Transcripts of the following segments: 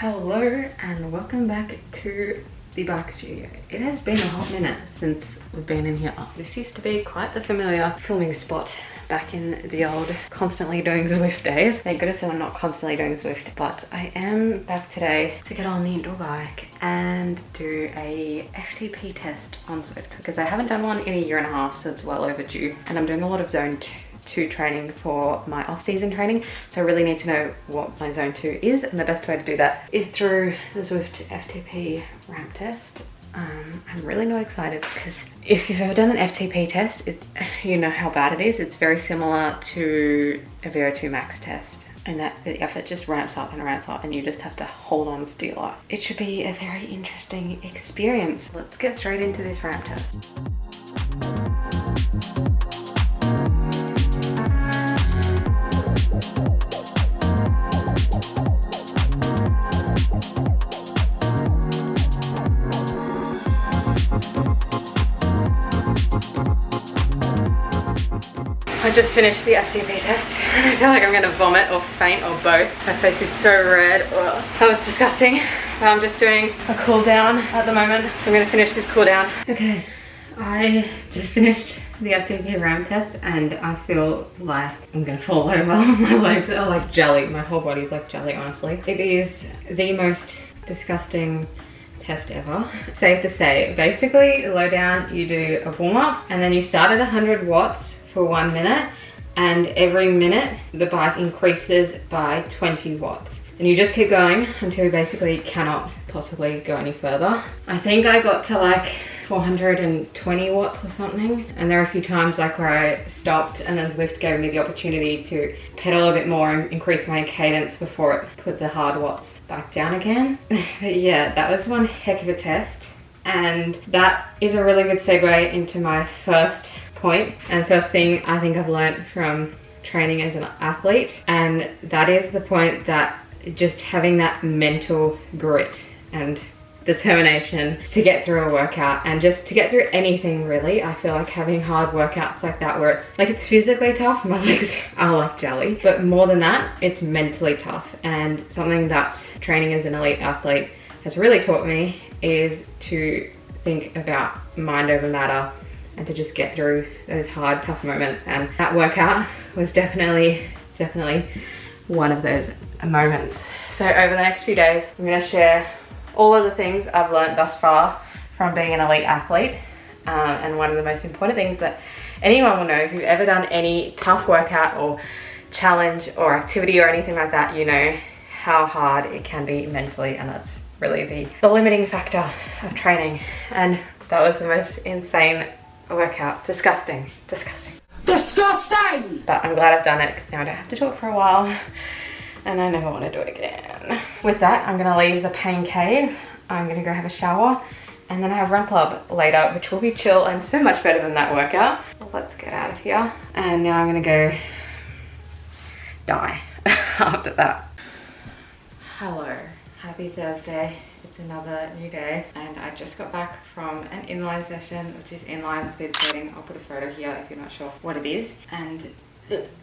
Hello and welcome back to the bike studio. It has been a hot minute since we've been in here. This used to be quite the familiar filming spot back in the old constantly doing Zwift days. Thank goodness I'm not constantly doing Zwift, but I am back today to get on the indoor bike and do a FTP test on Zwift because I haven't done one in a year and a half, so it's well overdue. And I'm doing a lot of zone 2 training for my off-season training, so I really need to know what my zone 2 is, and the best way to do that is through the Zwift FTP ramp test. I'm really not excited because if you've ever done an FTP test, you know how bad it is. It's very similar to a VO2 max test, and that the effort just ramps up and you just have to hold on for dear life. It should be a very interesting experience. Let's get straight into this ramp test. I just finished the FTP test and I feel like I'm gonna vomit or faint or both. My face is so red. Ugh. That was disgusting. I'm just doing a cool down at the moment, so I'm gonna finish this cool down. Okay, I just finished the FTP ramp test and I feel like I'm gonna fall over. My legs are like jelly. My whole body's like jelly, honestly. It is the most disgusting test ever. Safe to say, basically low down, you do a warm up and then you start at 100 watts for 1 minute, and every minute the bike increases by 20 watts. And you just keep going until you basically cannot possibly go any further. I think I got to like 420 watts or something. And there are a few times like where I stopped and then Zwift gave me the opportunity to pedal a bit more and increase my cadence before it put the hard watts back down again. But yeah, that was one heck of a test. And that is a really good segue into my first point and first thing I think I've learned from training as an athlete, and that is the point that just having that mental grit and determination to get through a workout and just to get through anything really. I feel like having hard workouts like that where it's physically tough, my legs are like jelly, but more than that, it's mentally tough. And something that training as an elite athlete has really taught me is to think about mind over matter and to just get through those hard, tough moments. And that workout was definitely one of those moments. So over the next few days, I'm gonna share all of the things I've learned thus far from being an elite athlete. And one of the most important things that anyone will know, if you've ever done any tough workout or challenge or activity or anything like that, you know how hard it can be mentally, and that's really the limiting factor of training. And that was the most insane workout. Disgusting. But I'm glad I've done it because now I don't have to do it for a while and I never want to do it again. With that, I'm going to leave the pain cave. I'm going to go have a shower and then I have run club later, which will be chill and so much better than that workout. Well, let's get out of here. And now I'm going to go die after that. Hello. Happy Thursday. It's another new day and I just got back from an inline session, which is inline speed skating. I'll put a photo here if you're not sure what it is. And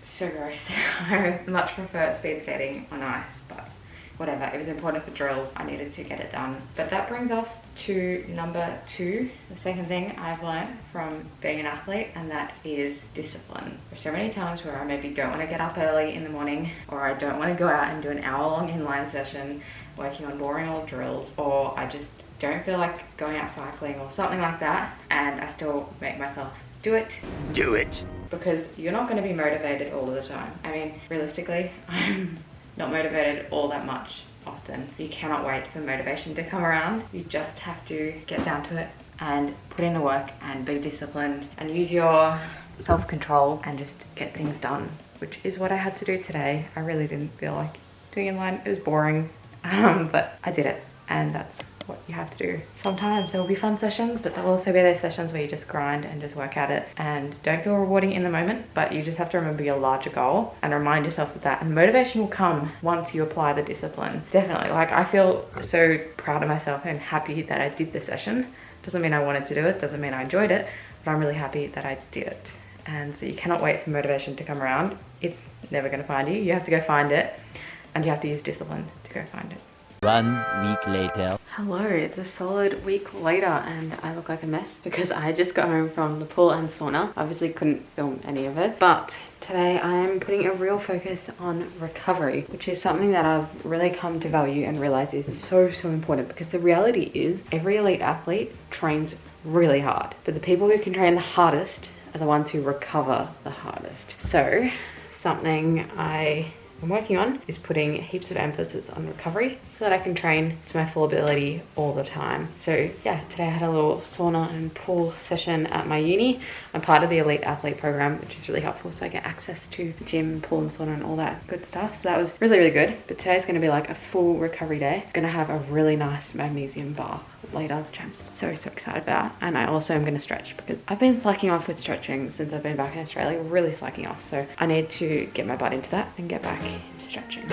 so gross. I much prefer speed skating on ice, but whatever. It was important for drills. I needed to get it done. But that brings us to number 2, the second thing I've learned from being an athlete, and that is discipline. There's so many times where I maybe don't want to get up early in the morning, or I don't want to go out and do an hour-long inline session working on boring old drills, or I just don't feel like going out cycling or something like that, and I still make myself do it. Because you're not going to be motivated all of the time. I mean, realistically, I'm not motivated all that much often. You cannot wait for motivation to come around. You just have to get down to it and put in the work and be disciplined and use your self-control and just get things done, which is what I had to do today. I really didn't feel like doing inline. It was boring. But I did it, and that's what you have to do. Sometimes there will be fun sessions, but there will also be those sessions where you just grind and just work at it and don't feel rewarding in the moment, but you just have to remember your larger goal and remind yourself of that, and motivation will come once you apply the discipline. Definitely. Like, I feel so proud of myself and happy that I did the session. Doesn't mean I wanted to do it, doesn't mean I enjoyed it, but I'm really happy that I did it. And so you cannot wait for motivation to come around. It's never going to find you. You have to go find it, and you have to use discipline to go find it. 1 week later. Hello, it's a solid week later and I look like a mess because I just got home from the pool and sauna. Obviously couldn't film any of it, but today I am putting a real focus on recovery, which is something that I've really come to value and realize is so important, because the reality is every elite athlete trains really hard, but the people who can train the hardest are the ones who recover the hardest. So something I'm working on is putting heaps of emphasis on recovery so that I can train to my full ability all the time. So yeah, today I had a little sauna and pool session at my uni. I'm part of the elite athlete program, which is really helpful, so I get access to gym, pool and sauna and all that good stuff. So that was really good. But today's going to be like a full recovery day. I'm going to have a really nice magnesium bath later, which I'm so excited about. And I also am going to stretch because I've been slacking off with stretching since I've been back in Australia, really slacking off. So I need to get my butt into that and get back into stretching.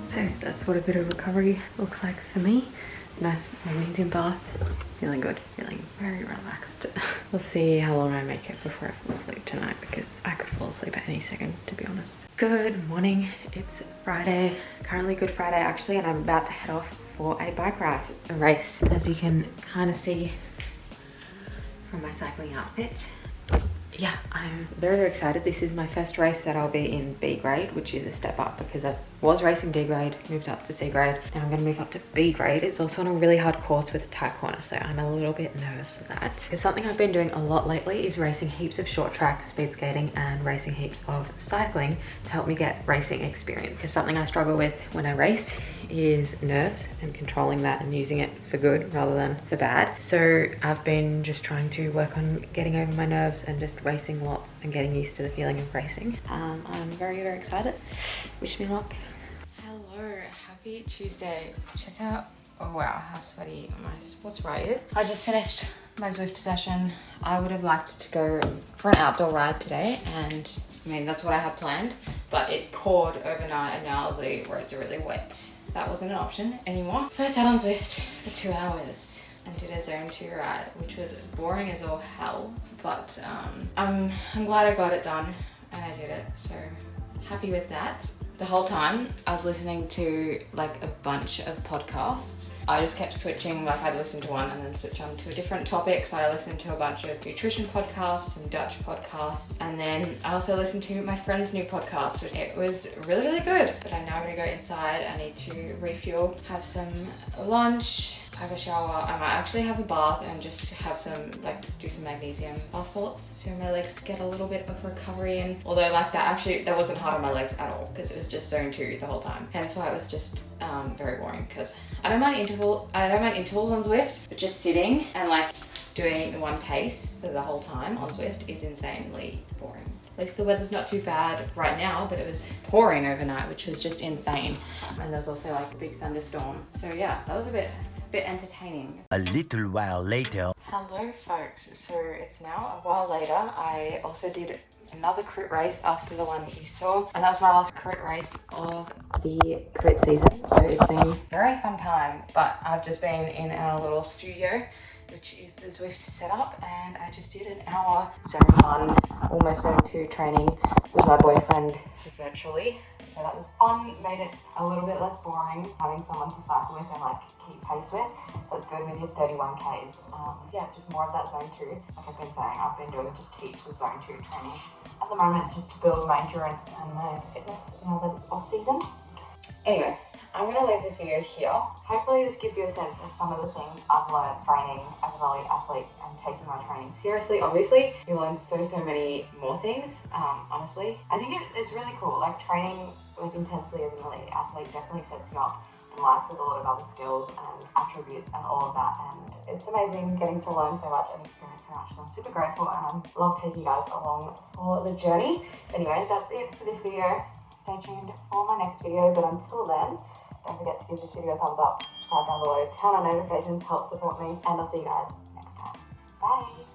So that's what a bit of recovery looks like for me. Nice magnesium bath, feeling good, feeling very relaxed. We'll see how long I make it before I fall asleep tonight, because I could fall asleep at any second, to be honest. Good morning, it's Friday, currently Good Friday actually, and I'm about to head off for a bike race, as you can kind of see from my cycling outfit. Yeah, I'm very excited. This is my first race that I'll be in B grade, which is a step up because I was racing D grade, moved up to C grade. Now I'm going to move up to B grade. It's also on a really hard course with a tight corner, so I'm a little bit nervous for that. Because something I've been doing a lot lately is racing heaps of short track, speed skating, and racing heaps of cycling to help me get racing experience. Because something I struggle with when I race is nerves and controlling that and using it for good rather than for bad. So I've been just trying to work on getting over my nerves and just racing lots and getting used to the feeling of racing. I'm very excited. Wish me luck. Hello, happy Tuesday. Check out, oh wow, how sweaty my sports bra is. I just finished my Zwift session. I would have liked to go for an outdoor ride today, and I mean that's what I had planned, but it poured overnight and now the roads are really wet. That wasn't an option anymore. So I sat on Zwift for 2 hours and did a zone 2 ride, which was boring as all hell, but I'm glad I got it done and I did it, so happy with that. The whole time I was listening to like a bunch of podcasts. I just kept switching, like I'd listen to one and then switch on to a different topic. So I listened to a bunch of nutrition podcasts and Dutch podcasts, and then I also listened to my friend's new podcast. It was really good, but I'm now gonna go inside. I need to refuel, have some lunch, have a shower. I might actually have a bath and just have some, like, do some magnesium bath salts so my legs get a little bit of recovery in. Although like that wasn't hard on my legs at all because it was just zone 2 the whole time. Hence why it was just very boring, because I don't mind intervals on Zwift, but just sitting and like doing the one pace for the whole time on Zwift is insanely boring. At least the weather's not too bad right now, but it was pouring overnight, which was just insane. And there was also like a big thunderstorm. So yeah, that was a bit entertaining. A little while later. Hello folks, so it's now a while later. I also did another crit race after the one you saw, and that was my last crit race of the crit season. So it's been a very fun time, but I've just been in our little studio, which is the Zwift setup, and I just did an hour zone 1, almost zone 2 training with my boyfriend virtually. So that was fun, made it a little bit less boring having someone to cycle with and like keep pace with. So it's good, we did 31 Ks. Yeah, just more of that zone 2. Like I've been saying, I've been doing just heaps of zone 2 training at the moment just to build my endurance and my fitness now that it's off season. Anyway, I'm going to leave this video here. Hopefully this gives you a sense of some of the things I've learned training as an elite athlete and taking my training seriously. Obviously, you learn so many more things, honestly. I think it's really cool, like training like intensely as an elite athlete definitely sets you up in life with a lot of other skills and attributes and all of that, and it's amazing getting to learn so much and experience so much, so I'm super grateful and I love taking you guys along for the journey. Anyway, that's it for this video. Stay tuned for my next video, but until then, don't forget to give this video a thumbs up, subscribe down below, turn on notifications, help support me, and I'll see you guys next time. Bye!